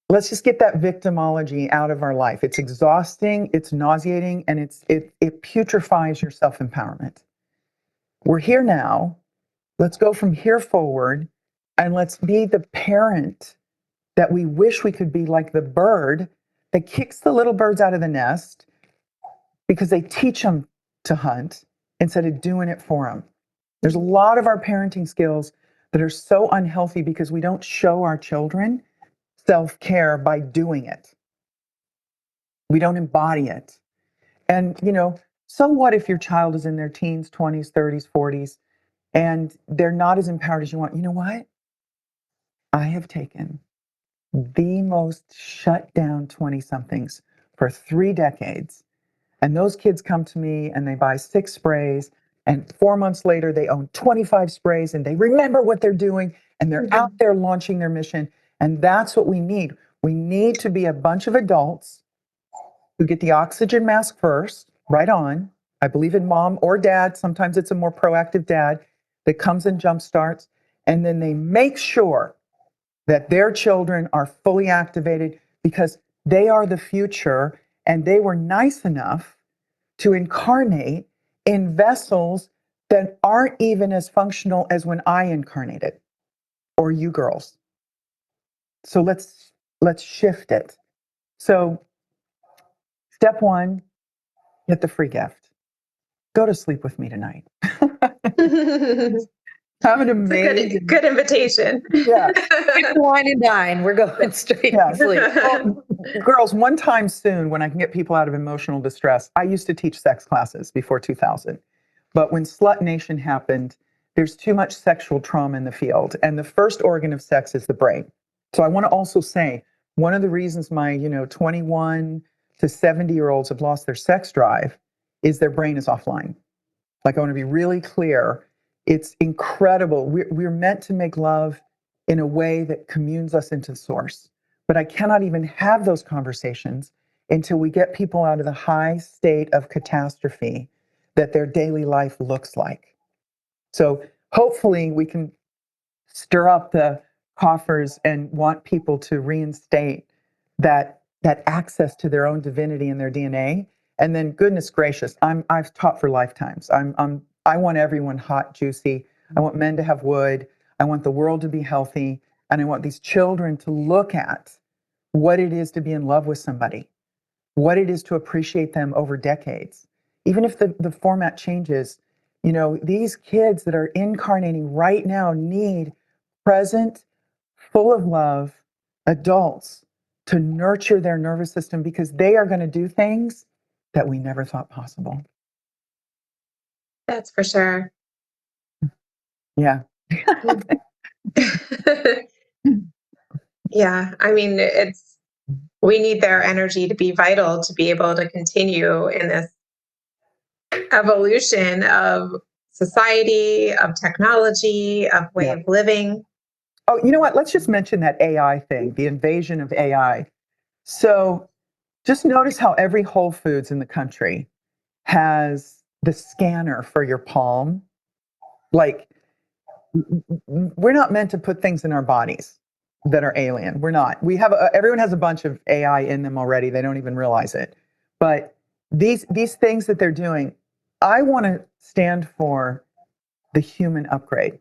Let's just get that victimology out of our life. It's exhausting, it's nauseating, and it putrefies your self-empowerment. We're here now. Let's go from here forward and let's be the parent that we wish we could be, like the bird that kicks the little birds out of the nest because they teach them to hunt instead of doing it for them. There's a lot of our parenting skills that are so unhealthy because we don't show our children self-care by doing it. We don't embody it. And, so what if your child is in their teens, 20s, 30s, 40s, and they're not as empowered as you want? You know what? I have taken the most shut down 20-somethings for 3 decades. And those kids come to me and they buy 6 sprays, and 4 months later, they own 25 sprays and they remember what they're doing and they're out there launching their mission. And that's what we need. We need to be a bunch of adults who get the oxygen mask first, right on. I believe in mom or dad. Sometimes it's a more proactive dad that comes and jumpstarts. And then they make sure that their children are fully activated because they are the future and they were nice enough to incarnate in vessels that aren't even as functional as when I incarnated or you girls. So let's shift it. So step 1, get the free gift. Go to sleep with me tonight. Have an amazing good invitation. Yeah. Wine and dine. We're going straight to sleep. Well, girls, one time soon when I can get people out of emotional distress, I used to teach sex classes before 2000. But when Slut Nation happened, there's too much sexual trauma in the field. And the first organ of sex is the brain. So I want to also say, one of the reasons my, 21 to 70-year-olds have lost their sex drive is their brain is offline. Like, I want to be really clear. It's incredible. We're meant to make love in a way that communes us into source. But I cannot even have those conversations until we get people out of the high state of catastrophe that their daily life looks like. So hopefully we can stir up the coffers and want people to reinstate that access to their own divinity and their DNA. And then, goodness gracious, I've taught for lifetimes. I want everyone hot, juicy. I want men to have wood. I want the world to be healthy. And I want these children to look at what it is to be in love with somebody, what it is to appreciate them over decades. Even if the format changes, these kids that are incarnating right now need present, full of love adults to nurture their nervous system, because they are going to do things that we never thought possible. That's for sure. Yeah. Yeah. I mean, we need their energy to be vital to be able to continue in this evolution of society, of technology, of way of living. Oh, you know what? Let's just mention that AI thing, the invasion of AI. So just notice how every Whole Foods in the country has the scanner for your palm. Like, we're not meant to put things in our bodies that are alien. We're not. We have everyone has a bunch of AI in them already. They don't even realize it. But these things that they're doing, I want to stand for the human upgrade.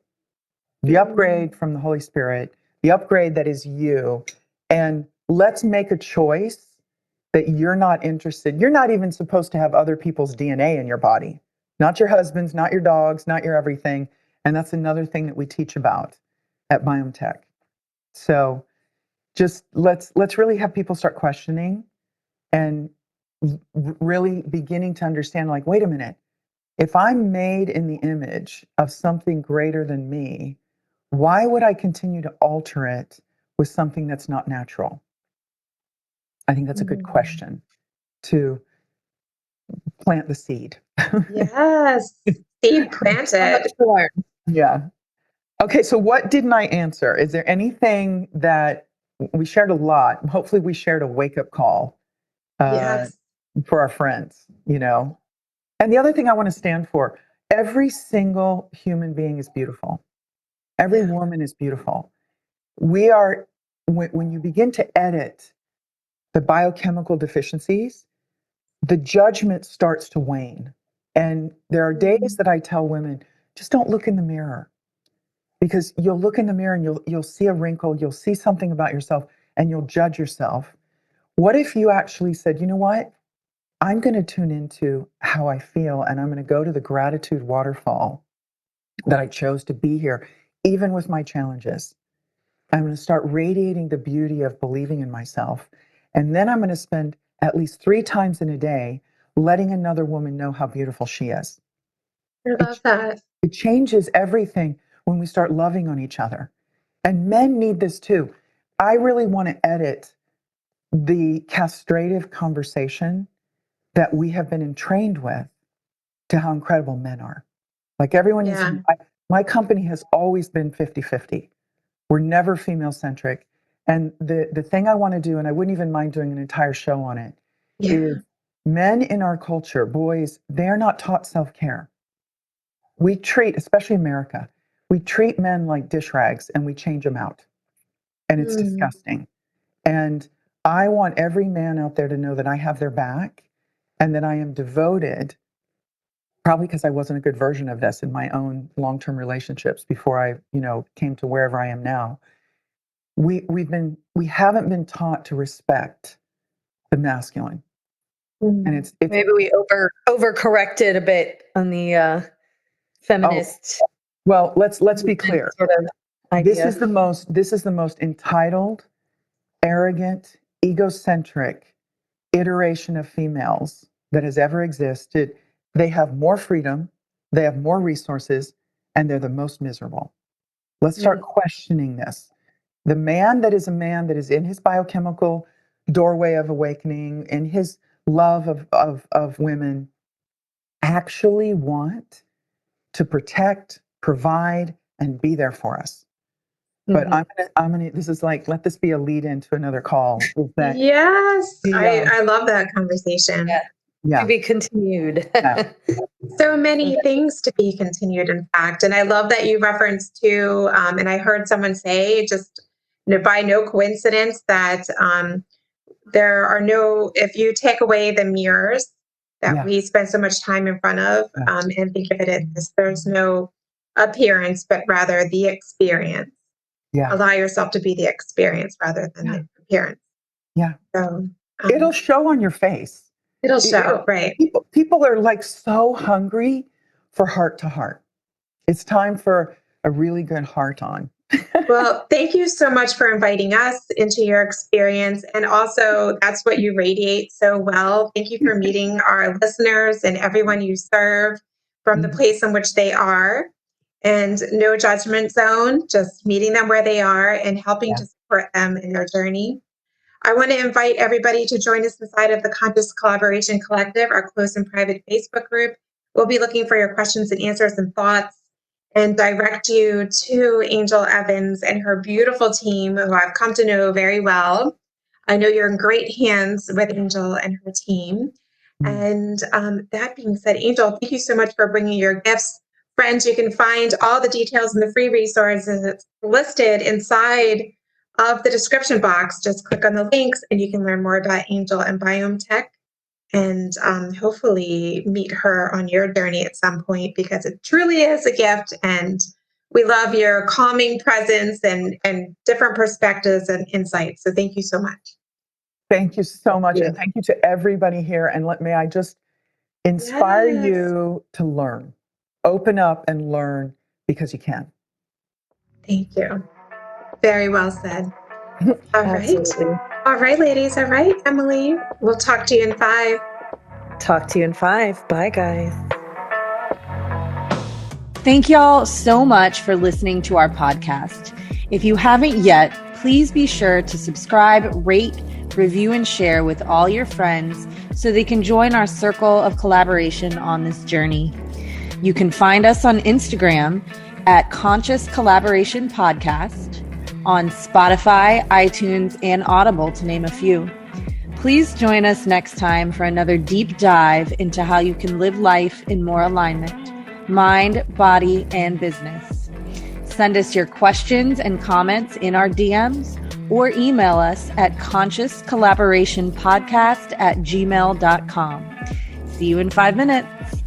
The upgrade from the Holy Spirit, the upgrade that is you. And let's make a choice that you're not interested. You're not even supposed to have other people's DNA in your body, not your husband's, not your dog's, not your everything. And that's another thing that we teach about at BiomeTech. So just let's really have people start questioning and really beginning to understand, like, wait a minute, if I'm made in the image of something greater than me, why would I continue to alter it with something that's not natural? I think that's a good question to plant the seed. Yes. Seed planted. Yeah. Okay, so what didn't I answer? Is there anything that we shared a lot? Hopefully we shared a wake-up call Yes. for our friends, you know? And the other thing I want to stand for, every single human being is beautiful. Every woman is beautiful. We are, when you begin to edit the biochemical deficiencies, the judgment starts to wane. And there are days that I tell women, just don't look in the mirror, because you'll look in the mirror and you'll see a wrinkle, you'll see something about yourself, and you'll judge yourself. What if you actually said, you know what? I'm going to tune into how I feel, and I'm going to go to the gratitude waterfall that I chose to be here, even with my challenges. I'm going to start radiating the beauty of believing in myself. And then I'm going to spend at least 3 times in a day letting another woman know how beautiful she is. I love that. It changes everything when we start loving on each other. And men need this too. I really want to edit the castrative conversation that we have been entrained with to how incredible men are. Like, everyone is, my company has always been 50-50. We're never female centric. And the thing I want to do, and I wouldn't even mind doing an entire show on it, is men in our culture, boys, they're not taught self-care. We treat, especially America, we treat men like dish rags and we change them out. And it's disgusting. And I want every man out there to know that I have their back and that I am devoted, probably because I wasn't a good version of this in my own long-term relationships before I, came to wherever I am now. We haven't been taught to respect the masculine. And it's maybe we overcorrected a bit on the feminist. Well, let's be clear. Sort of idea. This is the most entitled, arrogant, egocentric iteration of females that has ever existed. They have more freedom, they have more resources, and they're the most miserable. Let's start questioning this. The man that is in his biochemical doorway of awakening, in his love of women, actually want to protect, provide, and be there for us. But I'm gonna. This is like, let this be a lead into another call. Yes, I love that conversation. Yeah. To be continued. So many things to be continued, in fact. And I love that you referenced to, and I heard someone say, just by no coincidence, that there are no, if you take away the mirrors that we spend so much time in front of, and think of it as there's no appearance, but rather the experience. Yeah. Allow yourself to be the experience rather than the appearance. Yeah. So it'll show on your face. It'll show, right? People are like so hungry for heart to heart. It's time for a really good heart on. Well, thank you so much for inviting us into your experience. And also, that's what you radiate so well. Thank you for meeting our listeners and everyone you serve from the place in which they are. And no judgment zone, just meeting them where they are and helping to support them in their journey. I want to invite everybody to join us inside of the Conscious Collaboration Collective, our close and private Facebook group. We'll be looking for your questions and answers and thoughts and direct you to Angel Evans and her beautiful team, who I've come to know very well. I know you're in great hands with Angel and her team. And that being said, Angel, thank you so much for bringing your gifts. Friends, you can find all the details and the free resources listed inside of the description box. Just click on the links and you can learn more about Angel and BiomeTech, and hopefully meet her on your journey at some point, because it truly is a gift. And we love your calming presence and different perspectives and insights. So thank you so much. Thank you so much. And thank you to everybody here. And may I just inspire you to learn, open up and learn, because you can. Thank you. Very well said. All right. All right, ladies. All right, Emily. We'll talk to you in 5. Talk to you in 5. Bye, guys. Thank y'all so much for listening to our podcast. If you haven't yet, please be sure to subscribe, rate, review, and share with all your friends so they can join our circle of collaboration on this journey. You can find us on Instagram at Conscious Collaboration Podcast, on Spotify, iTunes, and Audible, to name a few. Please join us next time for another deep dive into how you can live life in more alignment, mind, body, and business. Send us your questions and comments in our DMs or email us at consciouscollaborationpodcast@gmail.com. See you in 5 minutes.